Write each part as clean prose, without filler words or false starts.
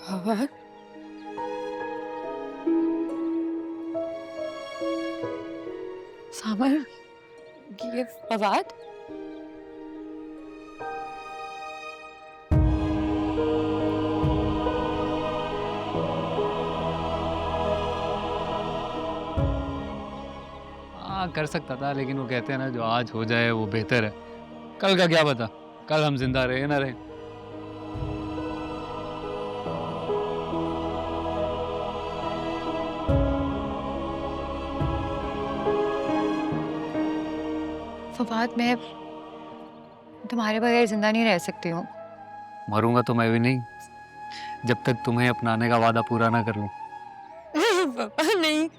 फवाद, सामर, ये फवाद। हाँ कर सकता था, लेकिन वो कहते हैं ना, जो आज हो जाए वो बेहतर है। कल का क्या पता, कल हम जिंदा रहे ना रहे। फवाद, मैं तुम्हारे बगैर जिंदा नहीं रह सकती हूँ। मरूंगा तो मैं भी नहीं, जब तक तुम्हें अपनाने का वादा पूरा ना कर लूं। पापा नहीं।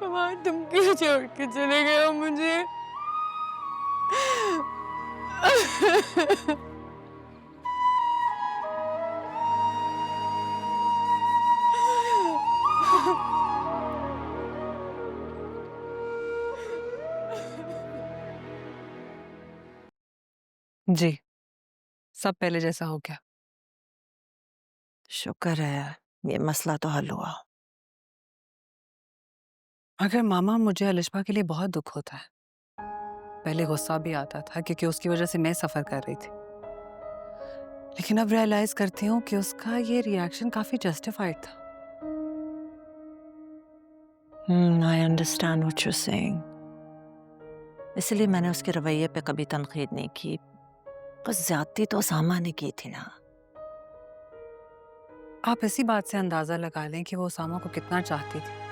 पापा, तुम क्यों छोड़ के चले गए हो मुझे? जी, सब पहले जैसा हो गया। शुक्र है ये मसला तो हल हुआ। मगर मामा, मुझे अलिशबा के लिए बहुत दुख होता है। पहले गुस्सा भी आता था क्योंकि उसकी वजह से मैं सफर कर रही थी, लेकिन अब रियलाइज करती हूँ कि उसका ये रिएक्शन काफी जस्टिफाइड था। I understand what you saying. इसलिए मैंने उसके रवैये पे कभी तनकीद नहीं की। बस ज्यादती तो उसामा ने की थी ना। आप इसी बात से अंदाजा लगा लें कि वो उसामा को कितना चाहती थी।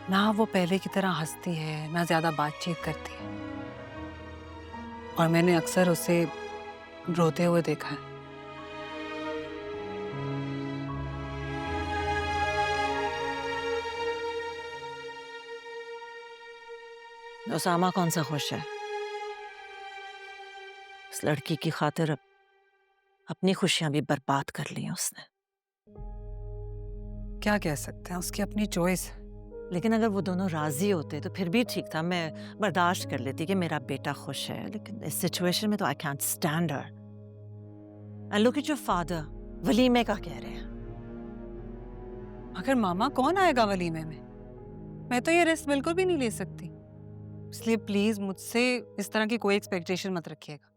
ना वो पहले की तरह हंसती है, ना ज्यादा बातचीत करती है, और मैंने अक्सर उसे रोते हुए देखा है। उसामा कौन सा खुश है? उस लड़की की खातिर अपनी खुशियां भी बर्बाद कर ली हैं उसने। क्या कह सकते हैं, उसकी अपनी चॉइस। लेकिन अगर वो दोनों राजी होते तो फिर भी ठीक था, मैं बर्दाश्त कर लेती कि मेरा बेटा खुश है। लेकिन इस सिचुएशन में तो I can't stand her. And look at your father, वलीमे का कह रहे हैं। मगर मामा, कौन आएगा वलीमे में? मैं तो ये रिस्क बिल्कुल भी नहीं ले सकती। इसलिए प्लीज मुझसे इस तरह की कोई एक्सपेक्टेशन मत रखिएगा।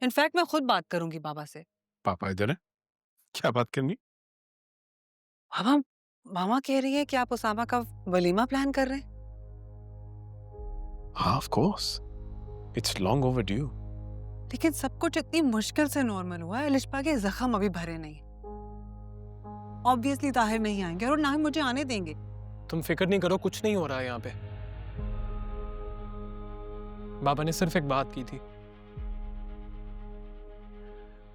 इनफैक्ट मैं खुद बात करूंगी बाबा से। पापा इधर है, क्या बात करनी? बाबा, मामा कह रही है कि आप उसामा का वलीमा प्लान कर रहे हैं। हाँ of course, it's long overdue. लेकिन सब कुछ इतनी मुश्किल से नॉर्मल हुआ है। अलिशबा के जख्म अभी भरे नहीं। ऑब्वियसली ताहिर नहीं आएंगे और ना ही मुझे आने देंगे। तुम फिक्र नहीं करो, कुछ नहीं हो रहा है यहाँ पे। बाबा ने सिर्फ एक बात की थी,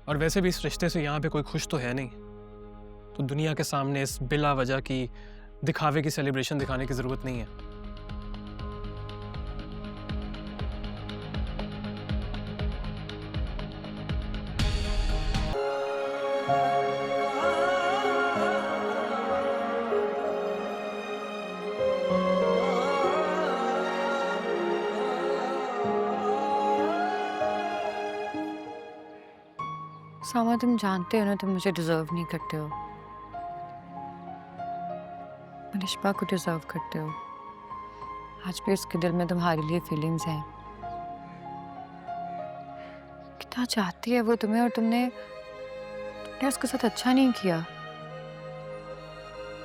और वैसे भी इस रिश्ते से यहाँ पे कोई खुश तो है नहीं, तो दुनिया के सामने इस बिला वजह की दिखावे की सेलिब्रेशन दिखाने की जरूरत नहीं है। सामा, तुम जानते हो ना, तुम मुझे डिजर्व नहीं करते हो। अलिशबा को डिजर्व करते हो। आज भी उसके दिल में तुम्हारे लिए फीलिंग्स हैं। कितना चाहती है वो तुम्हें, और तुमने उसके साथ अच्छा नहीं किया।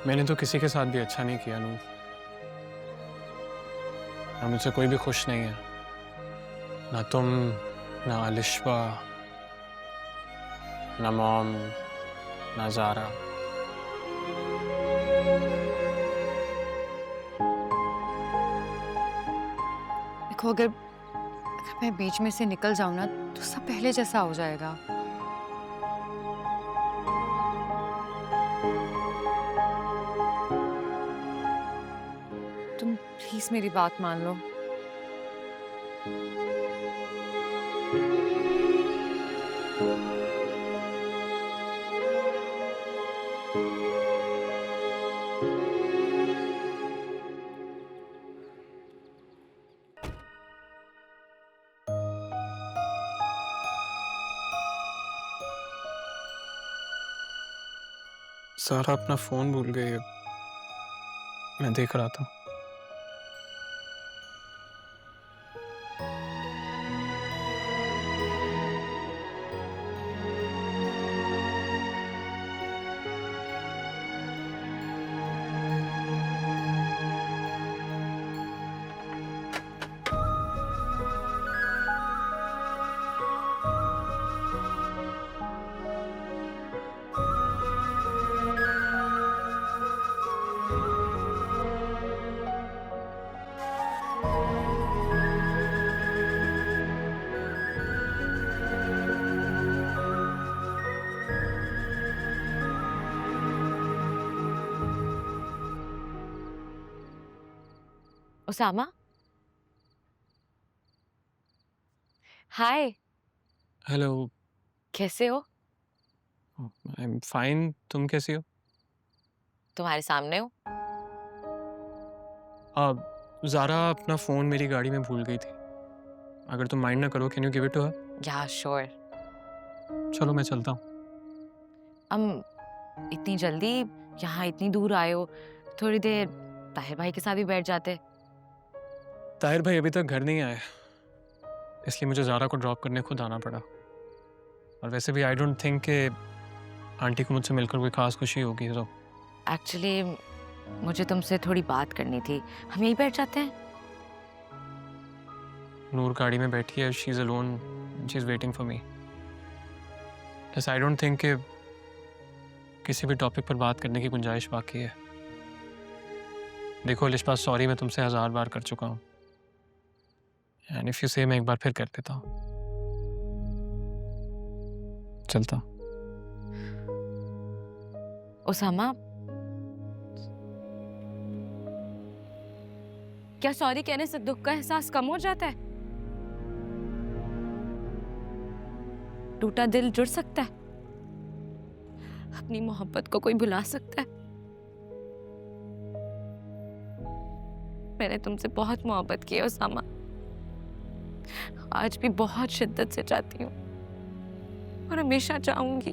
मैंने तो किसी के साथ भी अच्छा नहीं किया नूर। ना मुझसे कोई भी खुश नहीं है, ना तुम, ना अलिशबा, ना मॉम, ना ज़ारा। देखो, अगर मैं बीच में से निकल जाऊं ना तो सब पहले जैसा हो जाएगा। तुम प्लीज मेरी बात मान लो। सारा अपना फोन भूल गई है। मैं देख रहा था। उसामा, हाय, हेलो। कैसे हो? I am fine. तुम कैसी हो? तुम्हारे सामने हो। ज़ारा अपना फ़ोन मेरी गाड़ी में भूल गई थी। अगर तुम माइंड ना करो, can you give it to her? Yeah sure. चलो मैं चलता हूँ। इतनी जल्दी यहाँ इतनी दूर आए हो, थोड़ी देर ताहिर भाई के साथ भी बैठ जाते। ताहिर भाई अभी तक घर नहीं आए, इसलिए मुझे ज़ारा को ड्रॉप करने खुद आना पड़ा। और वैसे भी आई डोंट थिंक कि आंटी को मुझसे मिलकर कोई खास खुशी होगी। तो एक्चुअली मुझे तुमसे थोड़ी बात करनी थी। हम यहीं बैठ जाते हैं। नूर गाड़ी में बैठी है, she is alone, she is waiting for me. बस आई डोंट थिंक कि किसी भी टॉपिक पर बात करने की गुंजाइश बाकी है। देखो लिशबा, सॉरी मैं तुमसे 1000 बार कर चुका हूँ। एंड इफ यू से, मैं एक बार फिर कर देता हूँ। चलता। उसामा, क्या सॉरी कहने से दुख का एहसास कम हो जाता है? टूटा दिल जुड़ सकता है? अपनी मोहब्बत को कोई भुला सकता है? मैंने तुमसे बहुत मोहब्बत की है उसामा, आज भी बहुत शिद्दत से चाहती हूँ और हमेशा चाहूंगी।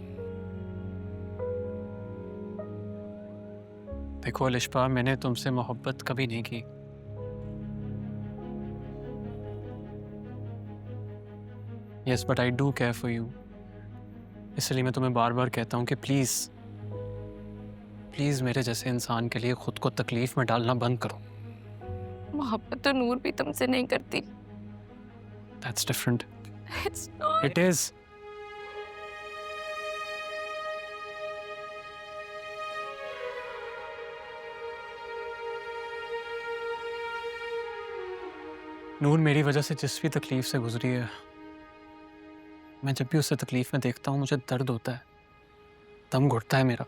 देखो लिशबा, मैंने तुमसे मोहब्बत कभी नहीं की। Yes, but I do care for you. इसलिए मैं तुम्हें बार बार कहता हूँ कि प्लीज प्लीज मेरे जैसे इंसान के लिए खुद को तकलीफ में डालना बंद करो। मोहब्बत तो नूर भी तुमसे नहीं करती। That's different. It's not. It is. Noor मेरी वजह से जिस भी तकलीफ से गुजरी है, मैं जब भी उसे तकलीफ में देखता हूँ मुझे दर्द होता है, दम घुटता है मेरा।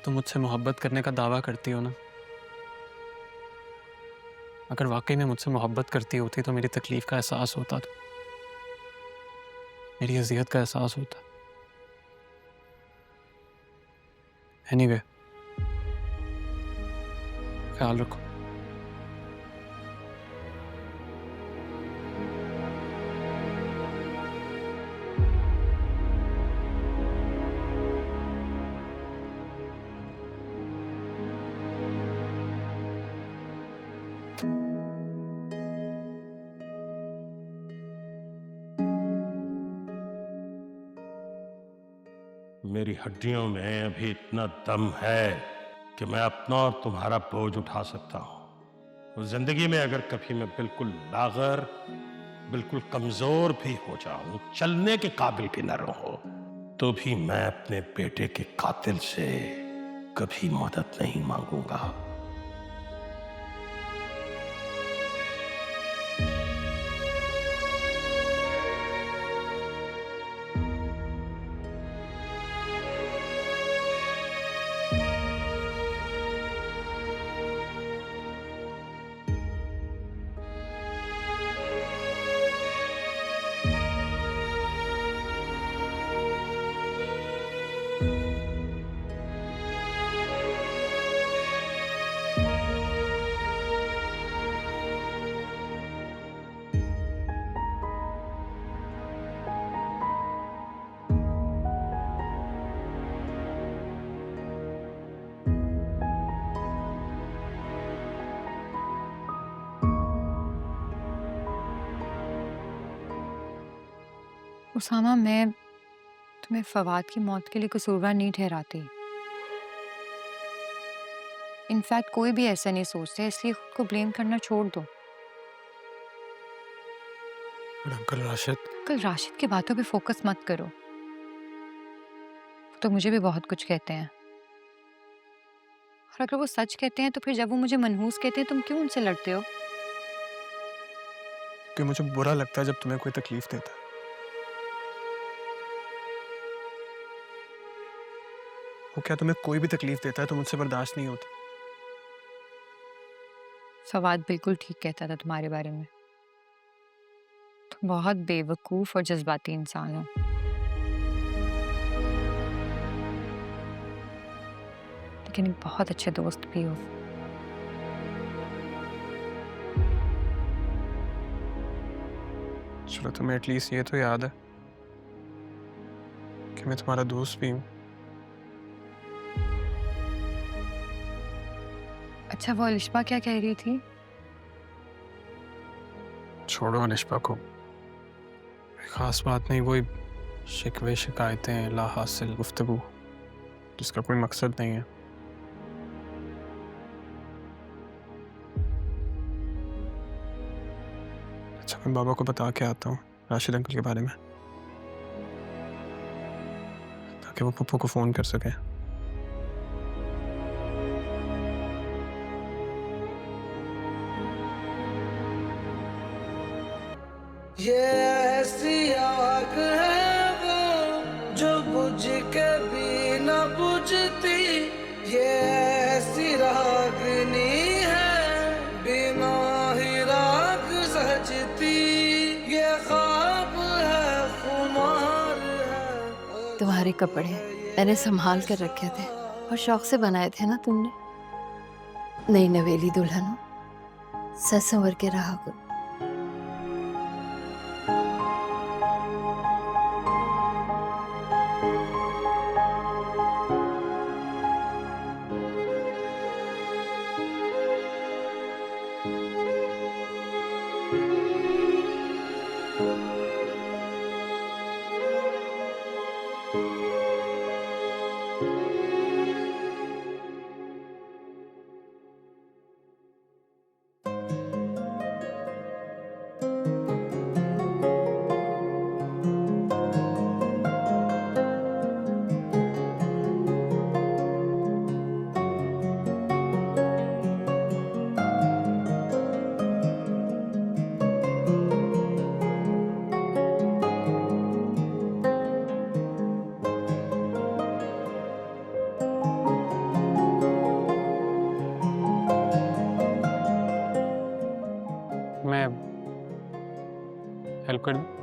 तुम मुझसे मोहब्बत करने का दावा करती हो ना, अगर वाकई में मुझसे मोहब्बत करती होती तो मेरी तकलीफ का एहसास होता, तो मेरी अजियत का एहसास होता। एनीवे, ख्याल रखो। मेरी हड्डियों में अभी इतना दम है कि मैं अपना और तुम्हारा बोझ उठा सकता हूँ। जिंदगी में अगर कभी मैं बिल्कुल लागर, बिल्कुल कमजोर भी हो जाऊं, चलने के काबिल भी न रहूं, तो भी मैं अपने बेटे के कातिल से कभी मदद नहीं मांगूंगा। उसामा, मैं तुम्हें फवाद की मौत के लिए कसूरवार नहीं ठहराती। इनफैक्ट कोई भी ऐसा नहीं सोचता, इसलिए खुद को ब्लेम करना छोड़ दो। अंकल राशिद, कल राशिद की बातों पे फोकस मत करो। वो तो मुझे भी बहुत कुछ कहते हैं, और अगर वो सच कहते हैं तो फिर जब वो मुझे मनहूस कहते हैं तुम क्यों उनसे लड़ते हो? कि मुझे बुरा लगता है जब तुम्हें कोई तकलीफ देता है। वो क्या तुम्हें कोई भी तकलीफ देता है तो मुझसे बर्दाश्त नहीं होती? फवाद बिल्कुल ठीक कहता था तुम्हारे बारे में। तुम बहुत बेवकूफ और जज्बाती इंसान हो। लेकिन एक बहुत अच्छे दोस्त भी हो। चलो, तुम्हें एटलीस्ट ये तो याद है कि मैं तुम्हारा दोस्त भी हूँ। अच्छा, वो अलिशबा क्या कह रही थी? छोड़ो अलिशबा को, कोई खास बात नहीं। वही शिकवे शिकायतें, ला हासिल गुफ्तगू जिसका कोई मकसद नहीं है। अच्छा, मैं बाबा को बता के आता हूँ राशिद अंकल के बारे में, ताकि वो पप्पू को फोन कर सके। ये ऐसी आग है वो जो बुझ के भी न बुझती, ये ऐसी रागनी है बिना ही राग सजती, ये ख्वाब है खुमार है। तुम्हारे कपड़े मैंने संभाल कर रखे थे और शौक से बनाए थे ना तुमने। नई नवेली दुल्हन हो, सच संवर के रहा करो। मैं हेल्प कर दूं?